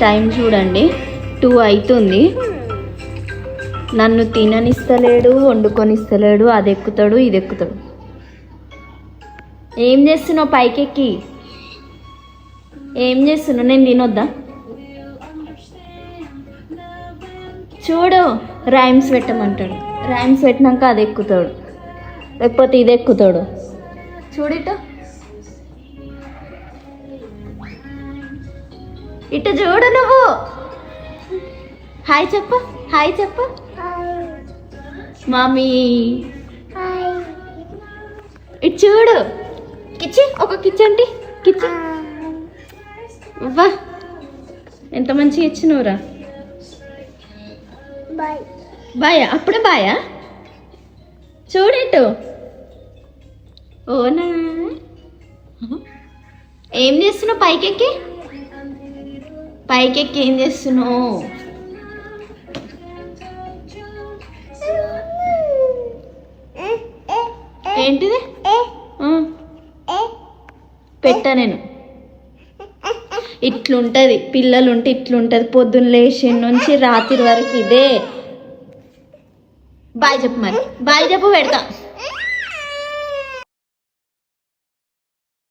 Time చూడండి 2 అవుతుంది. నన్ను తిననిస్తలేడు, వండుకొనిస్తలేడు. అది ఎక్కుతాడు, ఇది ఎక్కుతాడు. ఏం చేస్తున్నావు పైకెక్కి? ఏం చేస్తున్నావు? నేను తినొద్దా? చూడు, రైమ్స్ పెట్టమంటాడు. రైమ్స్ పెట్టినాక అది ఎక్కుతాడు, లేకపోతే ఇది ఎక్కుతాడు. చూడిట ఇట చూడు. నువ్వు హాయ్ చెప్పు, హాయ్ చెప్పు. మామీ ఇటు చూడు. కిచ్చి, ఒక కిచ్చి అంటే కిచ్చి. వా, ఎంత మంచిగా ఇచ్చినవురా. బాయా? అప్పుడే బాయా? చూడిటు. ఓనా, ఏం చేస్తున్నావు పైకెక్కి? పైకెక్కి ఏం చేస్తున్నావు? ఏంటిది? పెట్టా నేను. ఇట్లుంటది, పిల్లలు ఉంటే ఇట్లుంటది. పొద్దున్న లేచి నుంచి రాత్రి వరకు ఇదే. బాయ్ చెప్పు మరి, బాయ్ చెప్పు. పెడతా.